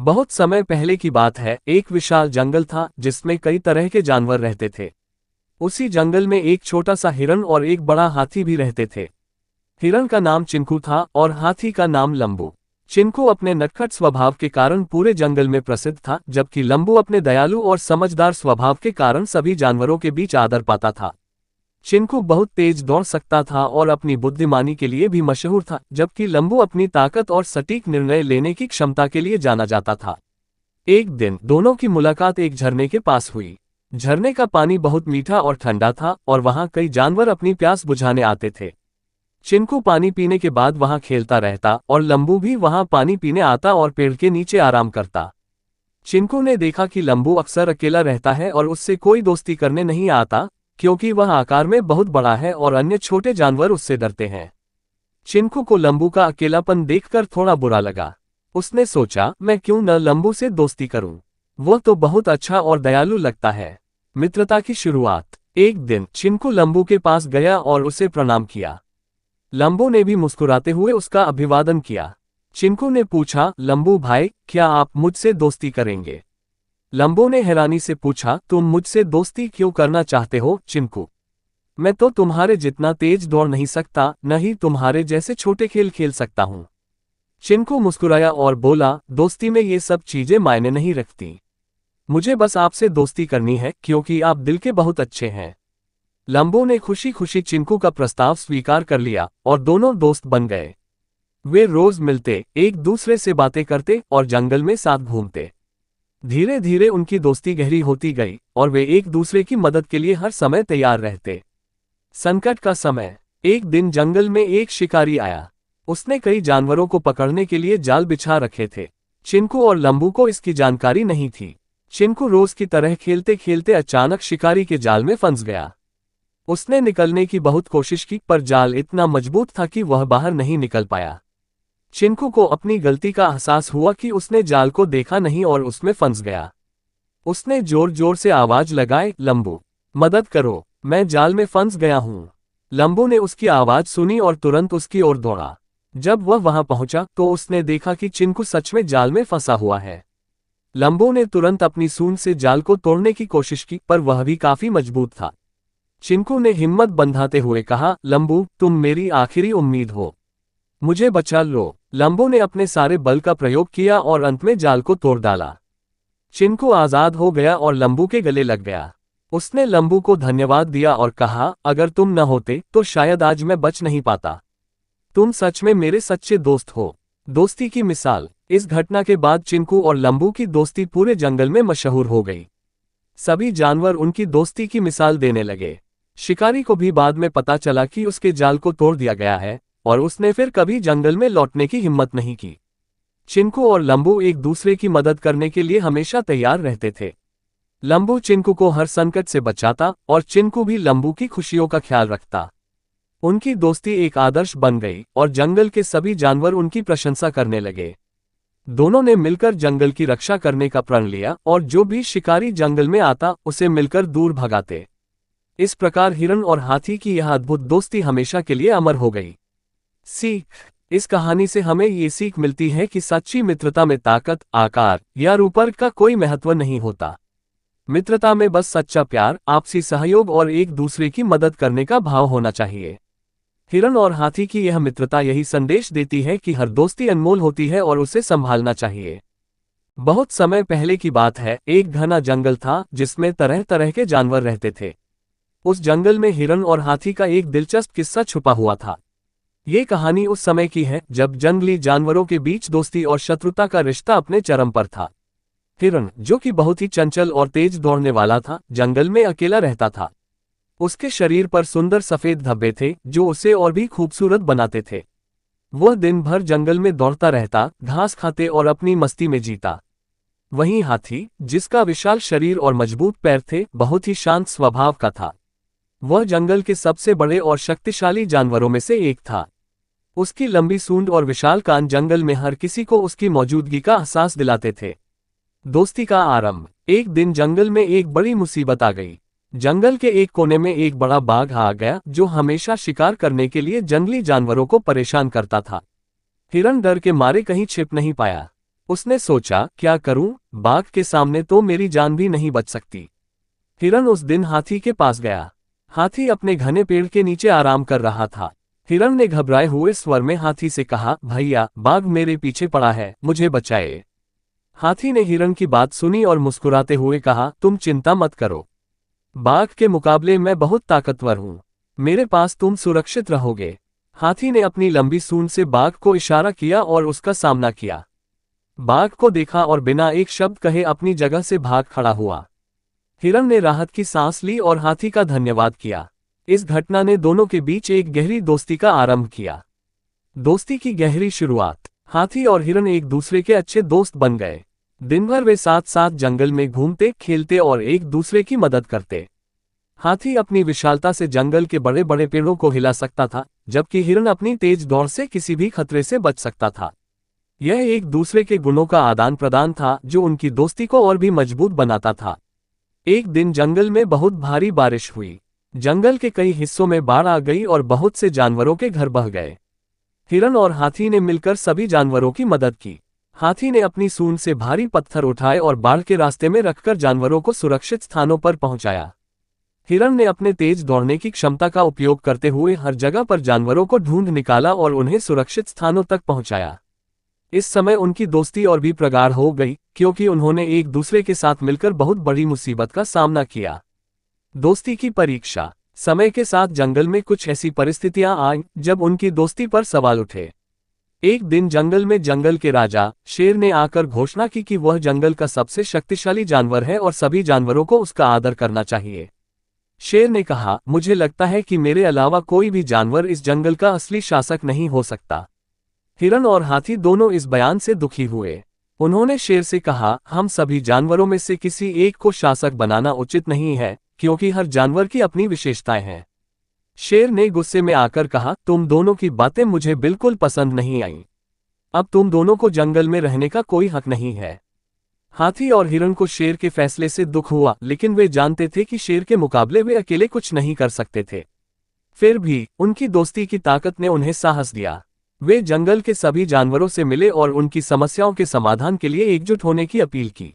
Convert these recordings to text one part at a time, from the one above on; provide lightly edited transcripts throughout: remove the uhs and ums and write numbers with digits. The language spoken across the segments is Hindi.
बहुत समय पहले की बात है, एक विशाल जंगल था जिसमें कई तरह के जानवर रहते थे। उसी जंगल में एक छोटा सा हिरन और एक बड़ा हाथी भी रहते थे। हिरन का नाम चिंकू था और हाथी का नाम लंबू। चिंकू अपने नटखट स्वभाव के कारण पूरे जंगल में प्रसिद्ध था, जबकि लंबू अपने दयालु और समझदार स्वभाव के कारण सभी जानवरों के बीच आदर पाता था। चिंकू बहुत तेज दौड़ सकता था और अपनी बुद्धिमानी के लिए भी मशहूर था, जबकि लंबू अपनी ताकत और सटीक निर्णय लेने की क्षमता के लिए जाना जाता था। एक दिन दोनों की मुलाकात एक झरने के पास हुई। झरने का पानी बहुत मीठा और ठंडा था और वहां कई जानवर अपनी प्यास बुझाने आते थे। चिंकू पानी पीने के बाद वहां खेलता रहता और लंबू भी वहां पानी पीने आता और पेड़ के नीचे आराम करता। चिंकू ने देखा कि लंबू अक्सर अकेला रहता है और उससे कोई दोस्ती करने नहीं आता, क्योंकि वह आकार में बहुत बड़ा है और अन्य छोटे जानवर उससे डरते हैं। चिंकू को लंबू का अकेलापन देखकर थोड़ा बुरा लगा। उसने सोचा, मैं क्यों न लंबू से दोस्ती करूं, वह तो बहुत अच्छा और दयालु लगता है। मित्रता की शुरुआत। एक दिन चिंकू लंबू के पास गया और उसे प्रणाम किया। लंबू ने भी मुस्कुराते हुए उसका अभिवादन किया। चिंकू ने पूछा, लंबू भाई, क्या आप मुझसे दोस्ती करेंगे? लंबू ने हैरानी से पूछा, तुम मुझसे दोस्ती क्यों करना चाहते हो चिंकू? मैं तो तुम्हारे जितना तेज दौड़ नहीं सकता, न ही तुम्हारे जैसे छोटे खेल खेल सकता हूं। चिंकू मुस्कुराया और बोला, दोस्ती में ये सब चीजें मायने नहीं रखती। मुझे बस आपसे दोस्ती करनी है क्योंकि आप दिल के बहुत अच्छे हैं। लंबू ने खुशी खुशी चिंकू का प्रस्ताव स्वीकार कर लिया और दोनों दोस्त बन गए। वे रोज मिलते, एक दूसरे से बातें करते और जंगल में साथ घूमते। धीरे धीरे उनकी दोस्ती गहरी होती गई और वे एक दूसरे की मदद के लिए हर समय तैयार रहते। संकट का समय। एक दिन जंगल में एक शिकारी आया। उसने कई जानवरों को पकड़ने के लिए जाल बिछा रखे थे। चिंकू और लंबू को इसकी जानकारी नहीं थी। चिंकू रोज की तरह खेलते खेलते अचानक शिकारी के जाल में फंस गया। उसने निकलने की बहुत कोशिश की, पर जाल इतना मजबूत था कि वह बाहर नहीं निकल पाया। चिंकू को अपनी गलती का एहसास हुआ कि उसने जाल को देखा नहीं और उसमें फंस गया। उसने जोर जोर से आवाज लगाई, लंबू, मदद करो, मैं जाल में फंस गया हूं। लंबू ने उसकी आवाज सुनी और तुरंत उसकी ओर दौड़ा। जब वह वहां पहुंचा तो उसने देखा कि चिंकू सच में जाल में फंसा हुआ है। लंबू ने तुरंत अपनी सूंड से जाल को तोड़ने की कोशिश की, पर वह भी काफी मजबूत था। चिंकू ने हिम्मत बंधाते हुए कहा, लंबू, तुम मेरी आखिरी उम्मीद हो, मुझे बचा लो। लंबू ने अपने सारे बल का प्रयोग किया और अंत में जाल को तोड़ डाला। चिंकू आजाद हो गया और लंबू के गले लग गया। उसने लंबू को धन्यवाद दिया और कहा, अगर तुम न होते तो शायद आज मैं बच नहीं पाता। तुम सच में मेरे सच्चे दोस्त हो। दोस्ती की मिसाल। इस घटना के बाद चिंकू और लंबू की दोस्ती पूरे जंगल में मशहूर हो गई। सभी जानवर उनकी दोस्ती की मिसाल देने लगे। शिकारी को भी बाद में पता चला कि उसके जाल को तोड़ दिया गया है और उसने फिर कभी जंगल में लौटने की हिम्मत नहीं की। चिंकू और लंबू एक दूसरे की मदद करने के लिए हमेशा तैयार रहते थे। लंबू चिंकू को हर संकट से बचाता और चिंकू भी लंबू की खुशियों का ख्याल रखता। उनकी दोस्ती एक आदर्श बन गई और जंगल के सभी जानवर उनकी प्रशंसा करने लगे। दोनों ने मिलकर जंगल की रक्षा करने का प्रण लिया और जो भी शिकारी जंगल में आता उसे मिलकर दूर भगाते। इस प्रकार हिरन और हाथी की यह अद्भुत दोस्ती हमेशा के लिए अमर हो गई। सीख। इस कहानी से हमें ये सीख मिलती है कि सच्ची मित्रता में ताकत, आकार या रूपक का कोई महत्व नहीं होता। मित्रता में बस सच्चा प्यार, आपसी सहयोग और एक दूसरे की मदद करने का भाव होना चाहिए। हिरन और हाथी की यह मित्रता यही संदेश देती है कि हर दोस्ती अनमोल होती है और उसे संभालना चाहिए। बहुत समय पहले की बात है, एक घना जंगल था जिसमें तरह तरह के जानवर रहते थे। उस जंगल में हिरन और हाथी का एक दिलचस्प किस्सा छुपा हुआ था। ये कहानी उस समय की है जब जंगली जानवरों के बीच दोस्ती और शत्रुता का रिश्ता अपने चरम पर था। हिरन, जो कि बहुत ही चंचल और तेज दौड़ने वाला था, जंगल में अकेला रहता था। उसके शरीर पर सुंदर सफेद धब्बे थे जो उसे और भी खूबसूरत बनाते थे। वह दिन भर जंगल में दौड़ता रहता, घास खाते और अपनी मस्ती में जीता। वहीं हाथी, जिसका विशाल शरीर और मजबूत पैर थे, बहुत ही शांत स्वभाव का था। वह जंगल के सबसे बड़े और शक्तिशाली जानवरों में से एक था। उसकी लंबी सूंड और विशाल कान जंगल में हर किसी को उसकी मौजूदगी का एहसास दिलाते थे। दोस्ती का आरंभ। एक दिन जंगल में एक बड़ी मुसीबत आ गई। जंगल के एक कोने में एक बड़ा बाघ आ गया जो हमेशा शिकार करने के लिए जंगली जानवरों को परेशान करता था। हिरन डर के मारे कहीं छिप नहीं पाया। उसने सोचा, क्या करूं, बाघ के सामने तो मेरी जान भी नहीं बच सकती। हिरन उस दिन हाथी के पास गया। हाथी अपने घने पेड़ के नीचे आराम कर रहा था। हिरन ने घबराए हुए स्वर में हाथी से कहा, भैया, बाघ मेरे पीछे पड़ा है, मुझे बचाए। हाथी ने हिरन की बात सुनी और मुस्कुराते हुए कहा, तुम चिंता मत करो। बाघ के मुकाबले मैं बहुत ताकतवर हूं। मेरे पास तुम सुरक्षित रहोगे। हाथी ने अपनी लंबी सूंड से बाघ को इशारा किया और उसका सामना किया। बाघ को देखा और बिना एक शब्द कहे अपनी जगह से भाग खड़ा हुआ। हिरन ने राहत की सांस ली और हाथी का धन्यवाद किया। इस घटना ने दोनों के बीच एक गहरी दोस्ती का आरंभ किया। दोस्ती की गहरी शुरुआत। हाथी और हिरन एक दूसरे के अच्छे दोस्त बन गए। दिन भर वे साथ साथ जंगल में घूमते, खेलते और एक दूसरे की मदद करते। हाथी अपनी विशालता से जंगल के बड़े बड़े पेड़ों को हिला सकता था, जबकि हिरन अपनी तेज दौड़ से किसी भी खतरे से बच सकता था। यह एक दूसरे के गुणों का आदान प्रदान था जो उनकी दोस्ती को और भी मजबूत बनाता था। एक दिन जंगल में बहुत भारी बारिश हुई। जंगल के कई हिस्सों में बाढ़ आ गई और बहुत से जानवरों के घर बह गए। हिरन और हाथी ने मिलकर सभी जानवरों की मदद की। हाथी ने अपनी सूंड से भारी पत्थर उठाए और बाढ़ के रास्ते में रखकर जानवरों को सुरक्षित स्थानों पर पहुंचाया। हिरन ने अपने तेज दौड़ने की क्षमता का उपयोग करते हुए हर जगह पर जानवरों को ढूंढ निकाला और उन्हें सुरक्षित स्थानों तक पहुंचाया। इस समय उनकी दोस्ती और भी प्रगाढ़ हो गई, क्योंकि उन्होंने एक दूसरे के साथ मिलकर बहुत बड़ी मुसीबत का सामना किया। दोस्ती की परीक्षा। समय के साथ जंगल में कुछ ऐसी परिस्थितियां आईं जब उनकी दोस्ती पर सवाल उठे। एक दिन जंगल में जंगल के राजा शेर ने आकर घोषणा की कि वह जंगल का सबसे शक्तिशाली जानवर है और सभी जानवरों को उसका आदर करना चाहिए। शेर ने कहा, मुझे लगता है कि मेरे अलावा कोई भी जानवर इस जंगल का असली शासक नहीं हो सकता। हिरन और हाथी दोनों इस बयान से दुखी हुए। उन्होंने शेर से कहा, हम सभी जानवरों में से किसी एक को शासक बनाना उचित नहीं है, क्योंकि हर जानवर की अपनी विशेषताएं हैं। शेर ने गुस्से में आकर कहा, तुम दोनों की बातें मुझे बिल्कुल पसंद नहीं आईं। अब तुम दोनों को जंगल में रहने का कोई हक नहीं है। हाथी और हिरन को शेर के फैसले से दुख हुआ, लेकिन वे जानते थे कि शेर के मुकाबले वे अकेले कुछ नहीं कर सकते थे। फिर भी उनकी दोस्ती की ताकत ने उन्हें साहस दिया। वे जंगल के सभी जानवरों से मिले और उनकी समस्याओं के समाधान के लिए एकजुट होने की अपील की।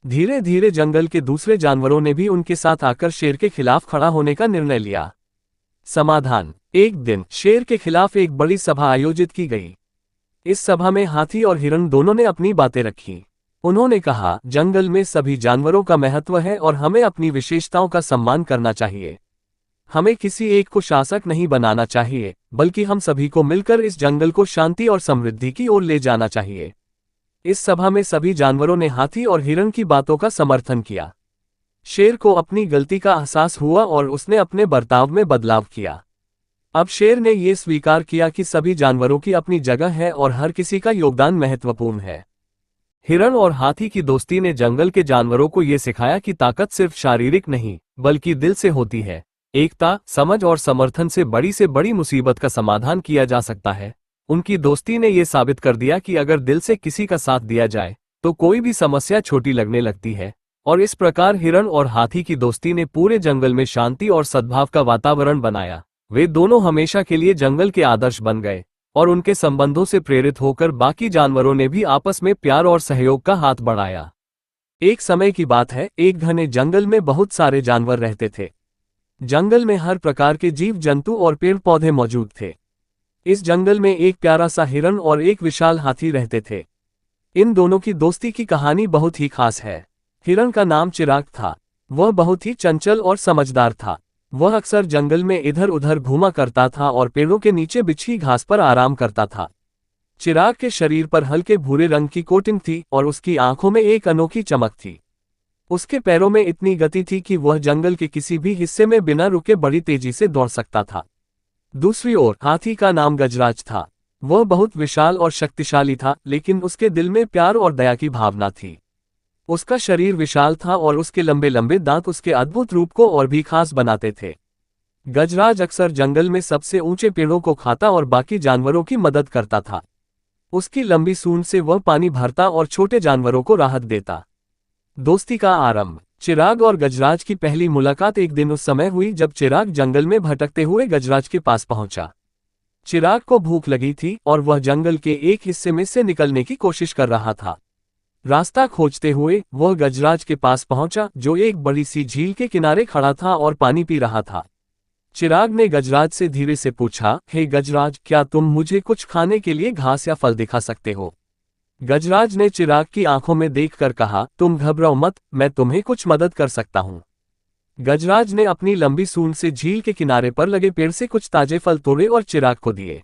धीरे धीरे जंगल के दूसरे जानवरों ने भी उनके साथ आकर शेर के खिलाफ खड़ा होने का निर्णय लिया। समाधान। एक दिन शेर के खिलाफ एक बड़ी सभा आयोजित की गई। इस सभा में हाथी और हिरन दोनों ने अपनी बातें रखी। उन्होंने कहा, जंगल में सभी जानवरों का महत्व है और हमें अपनी विशेषताओं का सम्मान करना चाहिए। हमें किसी एक को शासक नहीं बनाना चाहिए, बल्कि हम सभी को मिलकर इस जंगल को शांति और समृद्धि की ओर ले जाना चाहिए। इस सभा में सभी जानवरों ने हाथी और हिरन की बातों का समर्थन किया। शेर को अपनी गलती का एहसास हुआ और उसने अपने बर्ताव में बदलाव किया। अब शेर ने यह स्वीकार किया कि सभी जानवरों की अपनी जगह है और हर किसी का योगदान महत्वपूर्ण है। हिरन और हाथी की दोस्ती ने जंगल के जानवरों को यह सिखाया कि ताकत सिर्फ शारीरिक नहीं, बल्कि दिल से होती है। एकता, समझ और समर्थन से बड़ी मुसीबत का समाधान किया जा सकता है। उनकी दोस्ती ने यह साबित कर दिया कि अगर दिल से किसी का साथ दिया जाए, तो कोई भी समस्या छोटी लगने लगती है। और इस प्रकार हिरन और हाथी की दोस्ती ने पूरे जंगल में शांति और सद्भाव का वातावरण बनाया। वे दोनों हमेशा के लिए जंगल के आदर्श बन गए, और उनके संबंधों से प्रेरित होकर बाकी जानवरों ने भी आपस में प्यार और सहयोग का हाथ बढ़ाया। एक समय की बात है, एक घने जंगल में बहुत सारे जानवर रहते थे। जंगल में हर प्रकार के जीव जंतु और पेड़ पौधे मौजूद थे। इस जंगल में एक प्यारा सा हिरन और एक विशाल हाथी रहते थे। इन दोनों की दोस्ती की कहानी बहुत ही खास है। हिरन का नाम चिराग था। वह बहुत ही चंचल और समझदार था। वह अक्सर जंगल में इधर उधर घूमा करता था और पेड़ों के नीचे बिछी घास पर आराम करता था। चिराग के शरीर पर हल्के भूरे रंग की कोटिंग थी और उसकी आंखों में एक अनोखी चमक थी। उसके पैरों में इतनी गति थी कि वह जंगल के किसी भी हिस्से में बिना रुके बड़ी तेजी से दौड़ सकता था। दूसरी ओर हाथी का नाम गजराज था। वह बहुत विशाल और शक्तिशाली था, लेकिन उसके दिल में प्यार और दया की भावना थी। उसका शरीर विशाल था और उसके लंबे लंबे दांत उसके अद्भुत रूप को और भी खास बनाते थे। गजराज अक्सर जंगल में सबसे ऊंचे पेड़ों को खाता और बाकी जानवरों की मदद करता था। उसकी लंबी सूंड से वह पानी भरता और छोटे जानवरों को राहत देता। दोस्ती का आरंभ। चिराग और गजराज की पहली मुलाकात एक दिन उस समय हुई जब चिराग जंगल में भटकते हुए गजराज के पास पहुंचा। चिराग को भूख लगी थी और वह जंगल के एक हिस्से में से निकलने की कोशिश कर रहा था। रास्ता खोजते हुए वह गजराज के पास पहुंचा, जो एक बड़ी सी झील के किनारे खड़ा था और पानी पी रहा था। चिराग ने गजराज से धीरे से पूछा, हे गजराज, क्या तुम मुझे कुछ खाने के लिए घास या फल दिखा सकते हो? गजराज ने चिराग की आंखों में देखकर कहा, तुम घबराओ मत, मैं तुम्हें कुछ मदद कर सकता हूँ। गजराज ने अपनी लंबी सूंड से झील के किनारे पर लगे पेड़ से कुछ ताजे फल तोड़े और चिराग को दिए।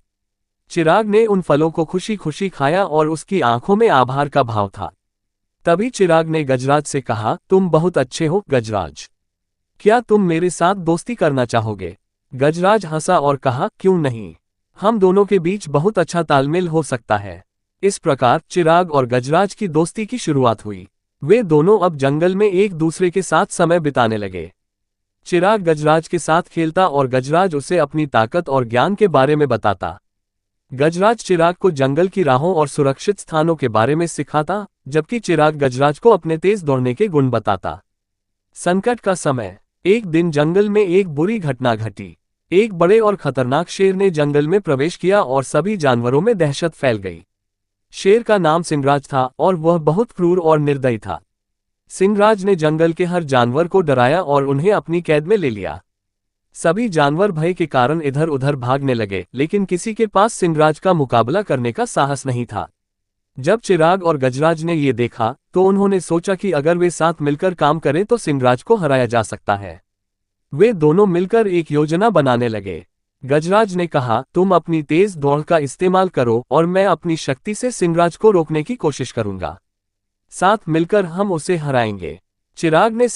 चिराग ने उन फलों को खुशी खुशी खाया और उसकी आंखों में आभार का भाव था। तभी चिराग ने गजराज से कहा, तुम बहुत अच्छे हो गजराज, क्या तुम मेरे साथ दोस्ती करना चाहोगे? गजराज हंसा और कहा, क्यों नहीं, हम दोनों के बीच बहुत अच्छा तालमेल हो सकता है। इस प्रकार चिराग और गजराज की दोस्ती की शुरुआत हुई। वे दोनों अब जंगल में एक दूसरे के साथ समय बिताने लगे। चिराग गजराज के साथ खेलता और गजराज उसे अपनी ताकत और ज्ञान के बारे में बताता। गजराज चिराग को जंगल की राहों और सुरक्षित स्थानों के बारे में सिखाता, जबकि चिराग गजराज को अपने तेज दौड़ने के गुण बताता। संकट का समय। एक दिन जंगल में एक बुरी घटना घटी। एक बड़े और खतरनाक शेर ने जंगल में प्रवेश किया और सभी जानवरों में दहशत फैल गई। शेर का नाम सिंहराज था और वह बहुत क्रूर और निर्दयी था। सिंहराज ने जंगल के हर जानवर को डराया और उन्हें अपनी कैद में ले लिया। सभी जानवर भय के कारण इधर उधर भागने लगे, लेकिन किसी के पास सिंहराज का मुकाबला करने का साहस नहीं था। जब चिराग और गजराज ने ये देखा तो उन्होंने सोचा कि अगर वे साथ मिलकर काम करें तो सिंहराज को हराया जा सकता है। वे दोनों मिलकर एक योजना बनाने लगे। गजराज ने कहा, तुम अपनी तेज दौड़ का इस्तेमाल करो और मैं अपनी शक्ति से सिंहराज को रोकने की कोशिश करूंगा। साथ मिलकर हम उसे हराएंगे। चिराग ने